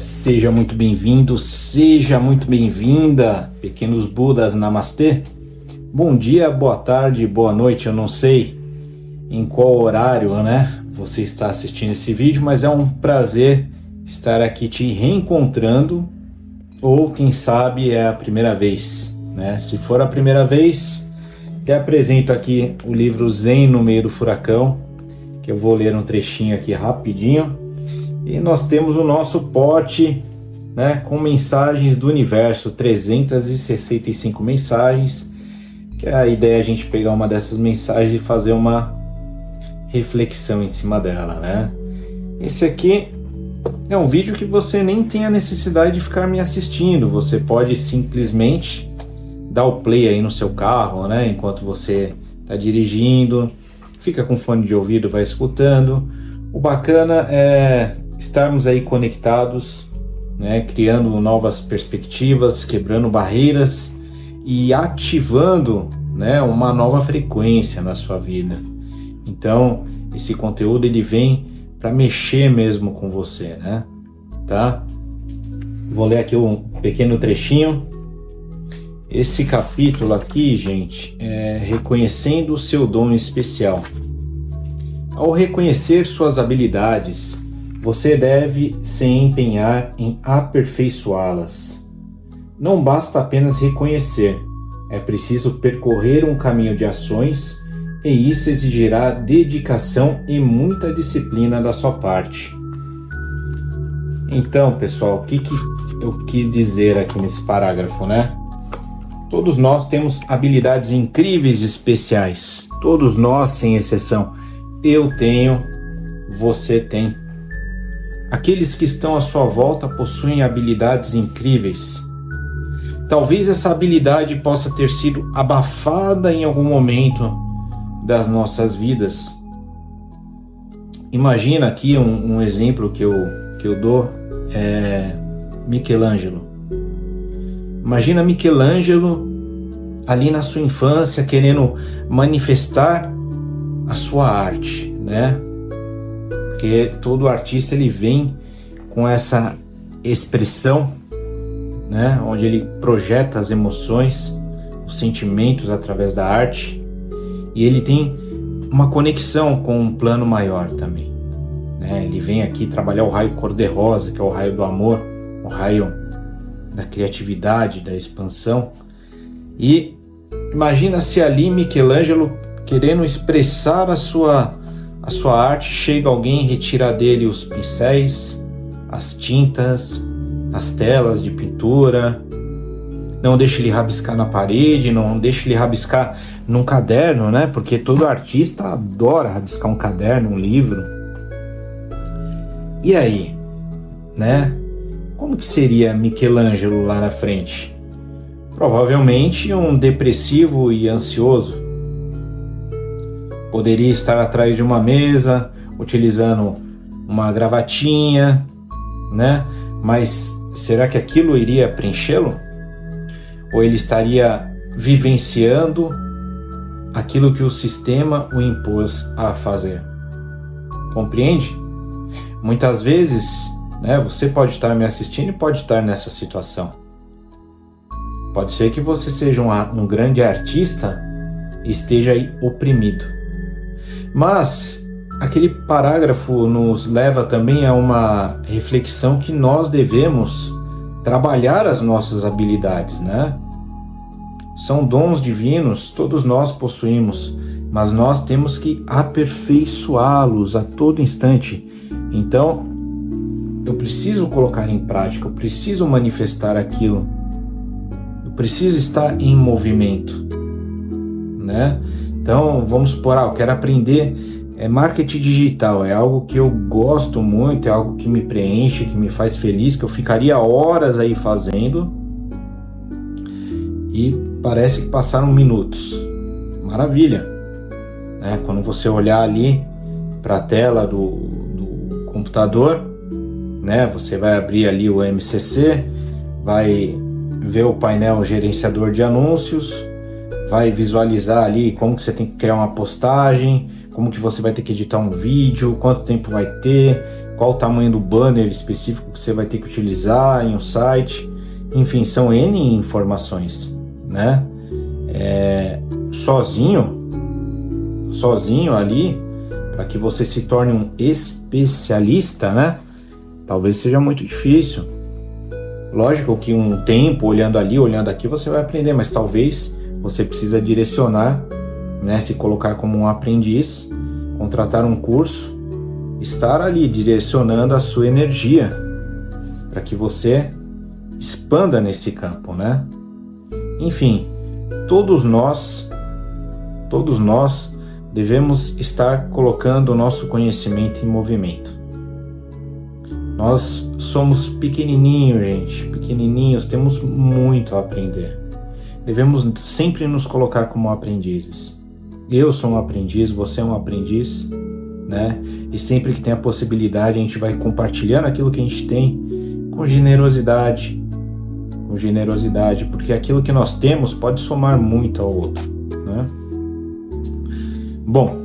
Seja muito bem-vindo, seja muito bem-vinda, pequenos Budas, namastê. Bom dia, boa tarde, boa noite, eu não sei em qual horário, você está assistindo esse vídeo, mas é um prazer estar aqui te reencontrando, ou quem sabe é a primeira vez, Se for a primeira vez, te apresento aqui o livro Zen no Meio do Furacão, que eu vou ler um trechinho aqui rapidinho. E nós temos o nosso pote, com mensagens do universo, 365 mensagens, que a ideia é a gente pegar uma dessas mensagens e fazer uma reflexão em cima dela, Esse aqui é um vídeo que você nem tem a necessidade de ficar me assistindo, você pode simplesmente dar o play aí no seu carro, enquanto você está dirigindo, fica com fone de ouvido, vai escutando. O bacana é estarmos aí conectados, criando novas perspectivas, quebrando barreiras e ativando, uma nova frequência na sua vida. Então, esse conteúdo ele vem para mexer mesmo com você, tá? Vou ler aqui um pequeno trechinho. Esse capítulo aqui, gente, é reconhecendo o seu dom especial. Ao reconhecer suas habilidades, você deve se empenhar em aperfeiçoá-las. Não basta apenas reconhecer, é preciso percorrer um caminho de ações e isso exigirá dedicação e muita disciplina da sua parte. Então, pessoal, o que eu quis dizer aqui nesse parágrafo, Todos nós temos habilidades incríveis e especiais. Todos nós, sem exceção. Eu tenho, você tem. Aqueles que estão à sua volta possuem habilidades incríveis. Talvez essa habilidade possa ter sido abafada em algum momento das nossas vidas. Imagina aqui um exemplo que eu dou, Michelangelo. Imagina Michelangelo ali na sua infância querendo manifestar a sua arte, Porque todo artista ele vem com essa expressão, onde ele projeta as emoções, os sentimentos através da arte, e ele tem uma conexão com um plano maior também, Ele vem aqui trabalhar o raio cor-de-rosa, que é o raio do amor, o raio da criatividade, da expansão. E imagina se ali Michelangelo, querendo expressar a sua arte, chega alguém e retira dele os pincéis, as tintas, as telas de pintura, não deixa ele rabiscar na parede, não deixa ele rabiscar num caderno, Porque todo artista adora rabiscar um caderno, um livro. E aí, Como que seria Michelangelo lá na frente? Provavelmente um depressivo e ansioso. Poderia estar atrás de uma mesa, utilizando uma gravatinha, Mas será que aquilo iria preenchê-lo? Ou ele estaria vivenciando aquilo que o sistema o impôs a fazer? Compreende? Muitas vezes, você pode estar me assistindo e pode estar nessa situação. Pode ser que você seja um grande artista e esteja aí oprimido. Mas aquele parágrafo nos leva também a uma reflexão que nós devemos trabalhar as nossas habilidades, São dons divinos, todos nós possuímos, mas nós temos que aperfeiçoá-los a todo instante. Então, eu preciso colocar em prática, eu preciso manifestar aquilo, eu preciso estar em movimento, Então, vamos supor, eu quero aprender marketing digital, é algo que eu gosto muito, é algo que me preenche, que me faz feliz, que eu ficaria horas aí fazendo e parece que passaram minutos. Maravilha, Quando você olhar ali para a tela do computador, você vai abrir ali o MCC, vai ver o painel gerenciador de anúncios, vai visualizar ali como que você tem que criar uma postagem, como que você vai ter que editar um vídeo, quanto tempo vai ter, qual o tamanho do banner específico que você vai ter que utilizar em um site, enfim, são N informações, né? Sozinho ali, para que você se torne um especialista, né? Talvez seja muito difícil. Lógico que um tempo olhando ali, olhando aqui, você vai aprender, mas talvez você precisa direcionar, né? Se colocar como um aprendiz, contratar um curso, estar ali direcionando a sua energia para que você expanda nesse campo, né? Enfim, todos nós devemos estar colocando o nosso conhecimento em movimento. Nós somos pequenininhos, gente, pequenininhos, temos muito a aprender. Devemos sempre nos colocar como aprendizes. Eu sou um aprendiz, você é um aprendiz, né? E sempre que tem a possibilidade, a gente vai compartilhando aquilo que a gente tem com generosidade, porque aquilo que nós temos pode somar muito ao outro, né? Bom,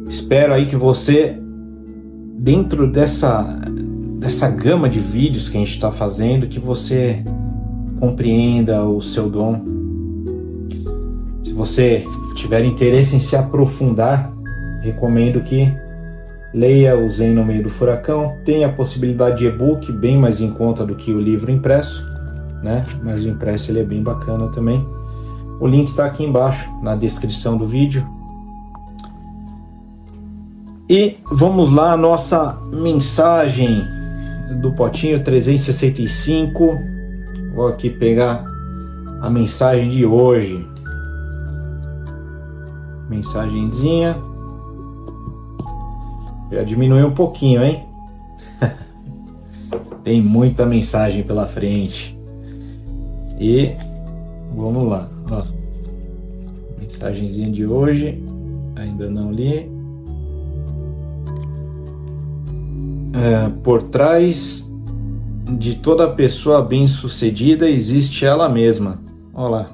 espero aí que você, dentro dessa gama de vídeos que a gente está fazendo, que você compreenda o seu dom. Se você tiver interesse em se aprofundar, recomendo que leia o Zen no Meio do Furacão. Tem a possibilidade de e-book, bem mais em conta do que o livro impresso, né? Mas o impresso ele é bem bacana também. O link está aqui embaixo na descrição do vídeo. E vamos lá, a nossa mensagem do potinho 365. Vou aqui pegar a mensagem de hoje. Mensagenzinha. Já diminuiu um pouquinho, hein? Tem muita mensagem pela frente. E vamos lá. Ó. Mensagenzinha de hoje. Ainda não li. Por trás de toda pessoa bem-sucedida existe ela mesma. Olha lá.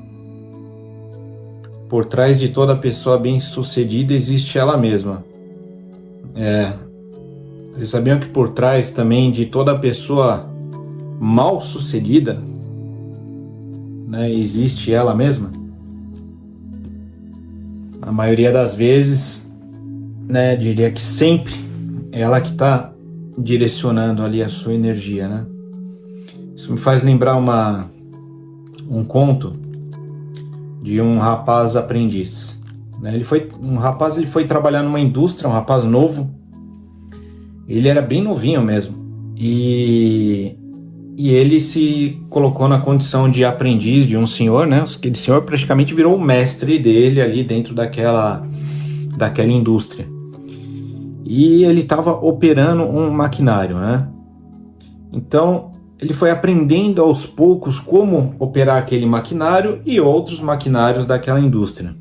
Por trás de toda pessoa bem-sucedida existe ela mesma. Vocês sabiam que por trás também de toda pessoa mal-sucedida, né, existe ela mesma? A maioria das vezes, né, diria que sempre é ela que está direcionando ali a sua energia, né? Isso me faz lembrar um conto de um rapaz aprendiz, né? Ele foi trabalhar numa indústria, um rapaz novo. Ele era bem novinho mesmo e ele se colocou na condição de aprendiz de um senhor, né? Aquele senhor praticamente virou o mestre dele ali dentro daquela indústria. E ele estava operando um maquinário, né? Então, ele foi aprendendo aos poucos como operar aquele maquinário e outros maquinários daquela indústria.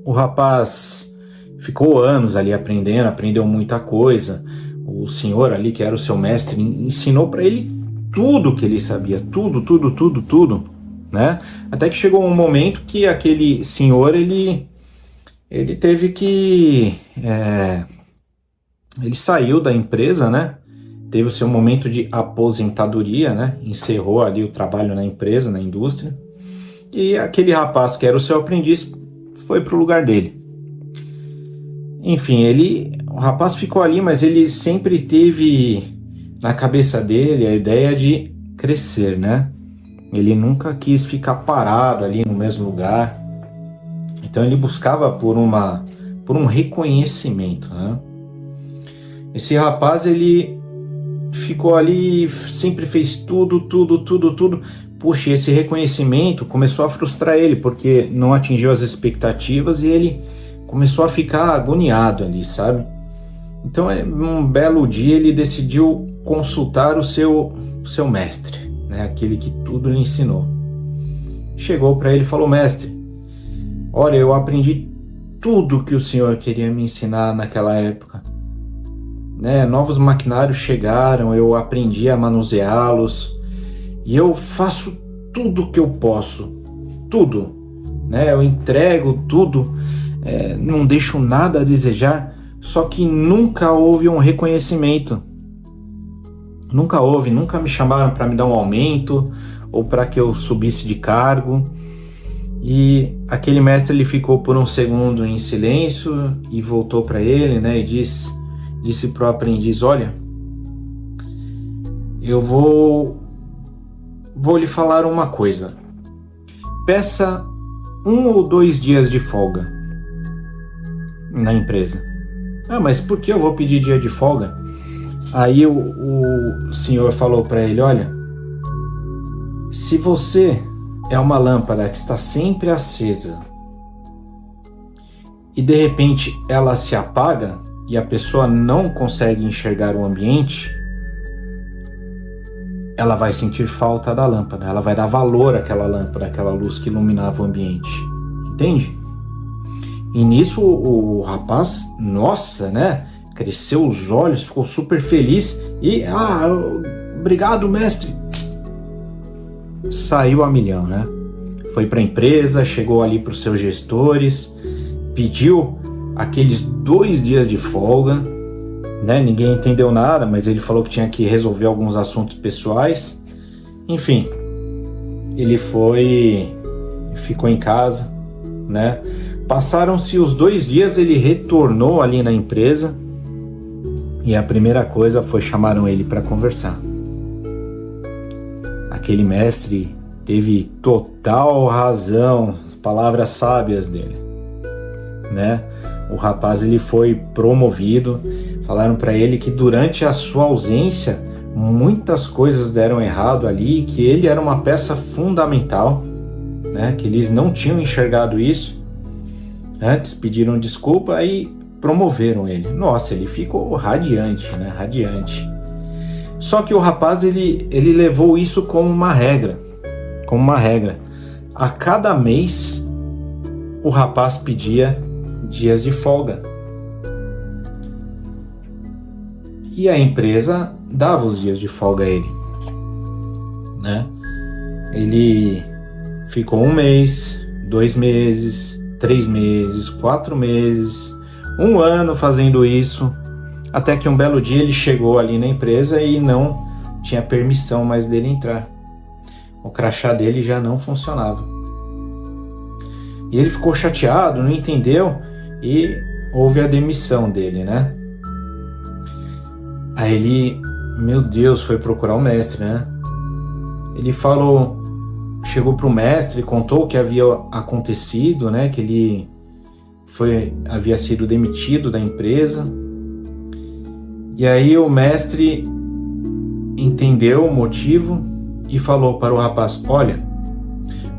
O rapaz ficou anos ali aprendeu muita coisa. O senhor ali, que era o seu mestre, ensinou para ele tudo que ele sabia, tudo, né? Até que chegou um momento que aquele senhor, ele teve que... ele saiu da empresa, né? Teve o seu momento de aposentadoria, né? Encerrou ali o trabalho na empresa, na indústria. E aquele rapaz que era o seu aprendiz foi para o lugar dele. Enfim, o rapaz ficou ali, mas ele sempre teve na cabeça dele a ideia de crescer, né? Ele nunca quis ficar parado ali no mesmo lugar. Então ele buscava por um reconhecimento, né? Esse rapaz, ele ficou ali, sempre fez tudo. Puxa, esse reconhecimento começou a frustrar ele, porque não atingiu as expectativas e ele começou a ficar agoniado ali, sabe? Então, um belo dia, ele decidiu consultar o seu mestre, né? Aquele que tudo lhe ensinou. Chegou para ele e falou: mestre, olha, eu aprendi tudo que o senhor queria me ensinar naquela época, né? Novos maquinários chegaram, eu aprendi a manuseá-los e eu faço tudo que eu posso, tudo, né? Eu entrego tudo, não deixo nada a desejar, só que nunca houve um reconhecimento. Nunca me chamaram para me dar um aumento ou para que eu subisse de cargo. E aquele mestre, ele ficou por um segundo em silêncio e voltou para ele, né, e disse para o aprendiz: olha, eu vou lhe falar uma coisa. Peça 1 ou 2 dias de folga na empresa. Ah, mas por que eu vou pedir dia de folga? Aí o senhor falou para ele: olha, se você é uma lâmpada que está sempre acesa e de repente ela se apaga e a pessoa não consegue enxergar o ambiente, ela vai sentir falta da lâmpada, ela vai dar valor àquela lâmpada, àquela luz que iluminava o ambiente, entende? E nisso o rapaz, nossa, né, cresceu os olhos, ficou super feliz e, obrigado, mestre. Saiu a milhão, né? Foi para a empresa, chegou ali para os seus gestores, pediu aqueles 2 dias de folga, né? Ninguém entendeu nada, mas ele falou que tinha que resolver alguns assuntos pessoais. Enfim, ele ficou em casa, né? Passaram-se os 2 dias, ele retornou ali na empresa e a primeira coisa foi chamaram ele para conversar. Aquele mestre teve total razão, palavras sábias dele, né? O rapaz, ele foi promovido, falaram para ele que durante a sua ausência muitas coisas deram errado ali, que ele era uma peça fundamental, né? Que eles não tinham enxergado isso. Antes pediram desculpa e promoveram ele. Nossa, ele ficou radiante, né? Radiante. Só que o rapaz, ele levou isso como uma regra. A cada mês, o rapaz pedia dias de folga. E a empresa dava os dias de folga a ele, né? Ele ficou 1 mês, 2 meses, 3 meses, 4 meses, 1 ano fazendo isso, até que um belo dia ele chegou ali na empresa e não tinha permissão mais dele entrar. O crachá dele já não funcionava. E ele ficou chateado, não entendeu e houve a demissão dele, né? Aí ele, meu Deus, foi procurar o mestre, né? Ele chegou pro mestre, contou o que havia acontecido, né? Que ele havia sido demitido da empresa. E aí o mestre entendeu o motivo e falou para o rapaz: olha,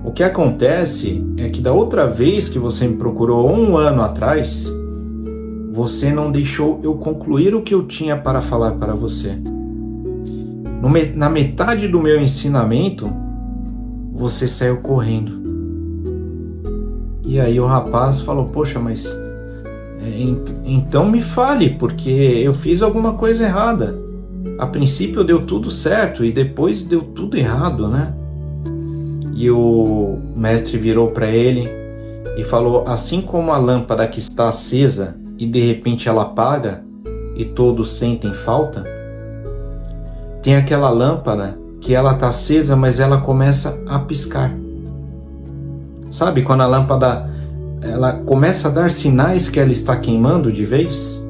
o que acontece é que da outra vez que você me procurou 1 ano atrás, você não deixou eu concluir o que eu tinha para falar para você. Na metade do meu ensinamento, você saiu correndo. E aí o rapaz falou: poxa, mas então me fale, porque eu fiz alguma coisa errada. A princípio deu tudo certo e depois deu tudo errado, né? E o mestre virou para ele e falou: assim como a lâmpada que está acesa e de repente ela apaga e todos sentem falta, tem aquela lâmpada que ela está acesa, mas ela começa a piscar. Sabe quando a lâmpada ela começa a dar sinais que ela está queimando de vez?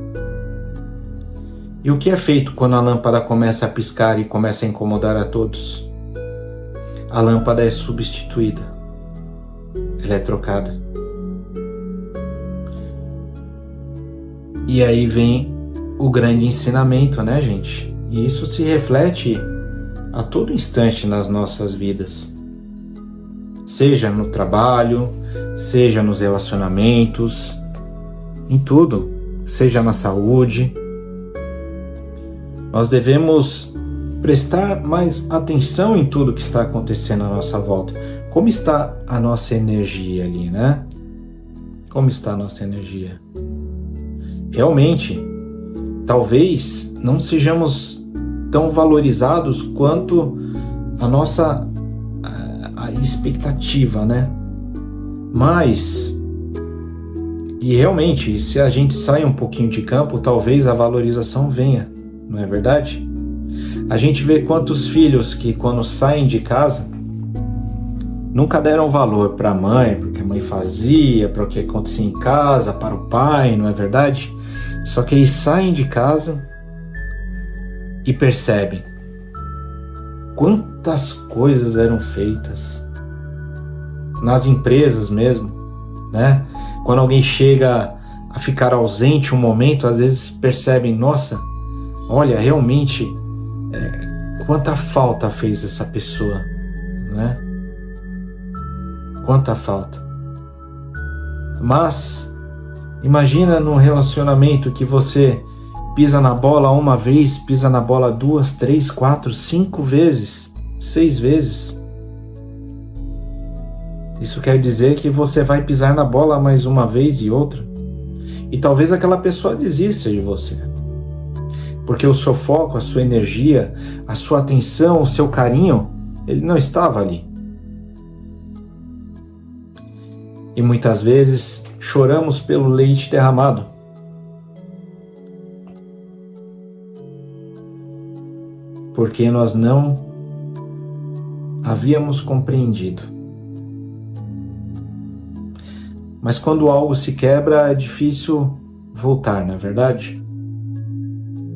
E o que é feito quando a lâmpada começa a piscar e começa a incomodar a todos? A lâmpada é substituída, ela é trocada. E aí vem o grande ensinamento, né, gente? E isso se reflete a todo instante nas nossas vidas. Seja no trabalho, seja nos relacionamentos, em tudo, seja na saúde. Nós devemos prestar mais atenção em tudo que está acontecendo à nossa volta. Como está a nossa energia ali, né? Como está a nossa energia? Realmente, talvez não sejamos tão valorizados quanto a nossa a expectativa, né? Mas E realmente, se a gente sai um pouquinho de campo, talvez a valorização venha, não é verdade? A gente vê quantos filhos que quando saem de casa nunca deram valor para a mãe, porque a mãe fazia, para o que acontecia em casa, para o pai, não é verdade? Só que eles saem de casa e percebem quantas coisas eram feitas nas empresas mesmo, né? Quando alguém chega a ficar ausente um momento, às vezes percebem, nossa, olha, realmente, quanta falta fez essa pessoa, né? Quanta falta. Mas, imagina num relacionamento que você pisa na bola uma vez, pisa na bola 2, 3, 4, 5 vezes, 6 vezes. Isso quer dizer que você vai pisar na bola mais uma vez e outra. E talvez aquela pessoa desista de você. Porque o seu foco, a sua energia, a sua atenção, o seu carinho, ele não estava ali. E muitas vezes choramos pelo leite derramado. Porque nós não havíamos compreendido. Mas quando algo se quebra, é difícil voltar, não é verdade?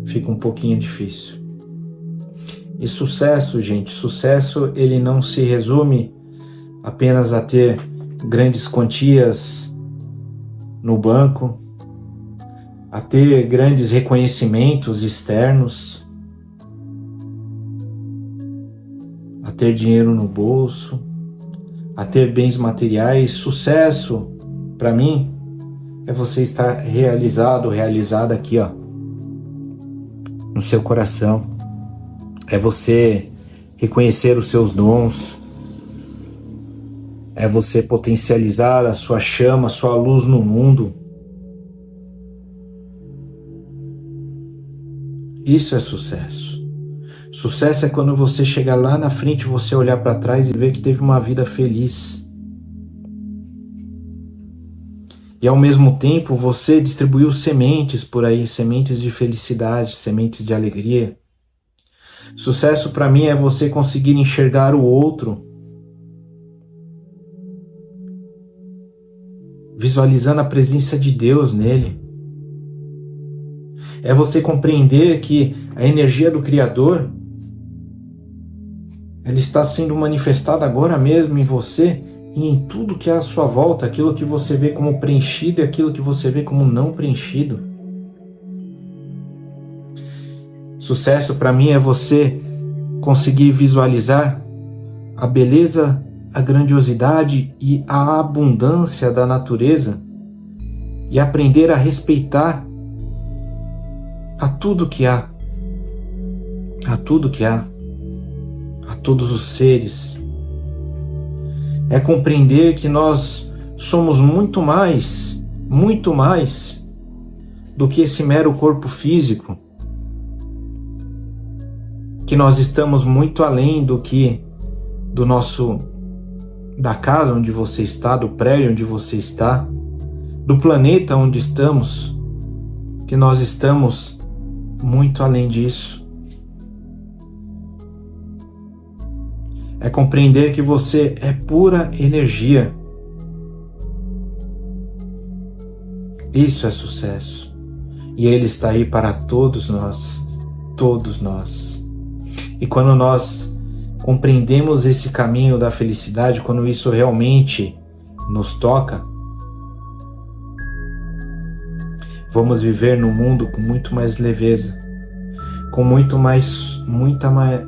Fica um pouquinho difícil. E sucesso, gente, sucesso ele não se resume apenas a ter grandes quantias no banco, a ter grandes reconhecimentos externos, a ter dinheiro no bolso, a ter bens materiais. Sucesso, para mim, é você estar realizado, realizada aqui, ó, no seu coração. É você reconhecer os seus dons. É você potencializar a sua chama, a sua luz no mundo. Isso é sucesso. Sucesso é quando você chegar lá na frente, você olhar para trás e ver que teve uma vida feliz. E ao mesmo tempo você distribuiu sementes por aí, sementes de felicidade, sementes de alegria. Sucesso para mim é você conseguir enxergar o outro, visualizando a presença de Deus nele. É você compreender que a energia do Criador, ela está sendo manifestada agora mesmo em você e em tudo que é à sua volta, aquilo que você vê como preenchido e aquilo que você vê como não preenchido. Sucesso para mim é você conseguir visualizar a beleza, a grandiosidade e a abundância da natureza e aprender a respeitar a tudo que há, a tudo que há, a todos os seres. É compreender que nós somos muito mais do que esse mero corpo físico, que nós estamos muito além do que da casa onde você está, do prédio onde você está, do planeta onde estamos, que nós estamos muito além disso. É compreender que você é pura energia. Isso é sucesso. E ele está aí para todos nós. Todos nós. E quando nós compreendemos esse caminho da felicidade, quando isso realmente nos toca, vamos viver no mundo com muito mais leveza, com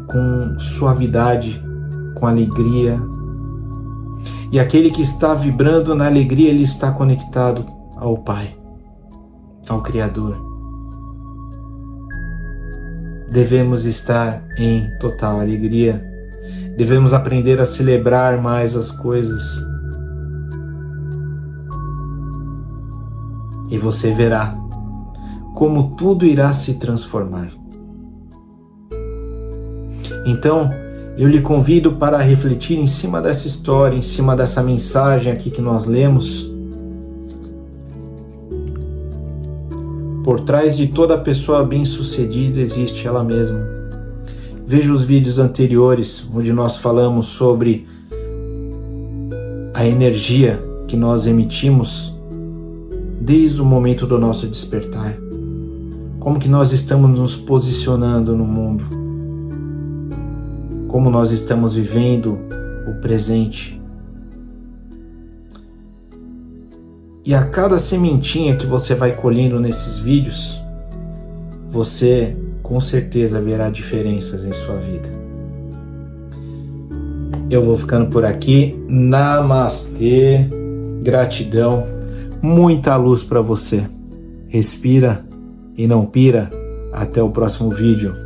com suavidade, com alegria. E aquele que está vibrando na alegria, ele está conectado ao Pai, ao Criador. Devemos estar em total alegria. Devemos aprender a celebrar mais as coisas. E você verá como tudo irá se transformar. Então, eu lhe convido para refletir em cima dessa história, em cima dessa mensagem aqui que nós lemos. Por trás de toda pessoa bem-sucedida existe ela mesma. Veja os vídeos anteriores, onde nós falamos sobre a energia que nós emitimos desde o momento do nosso despertar. Como que nós estamos nos posicionando no mundo. Como nós estamos vivendo o presente. E a cada sementinha que você vai colhendo nesses vídeos, você com certeza verá diferenças em sua vida. Eu vou ficando por aqui. Namastê. Gratidão. Muita luz para você. Respira e não pira. Até o próximo vídeo.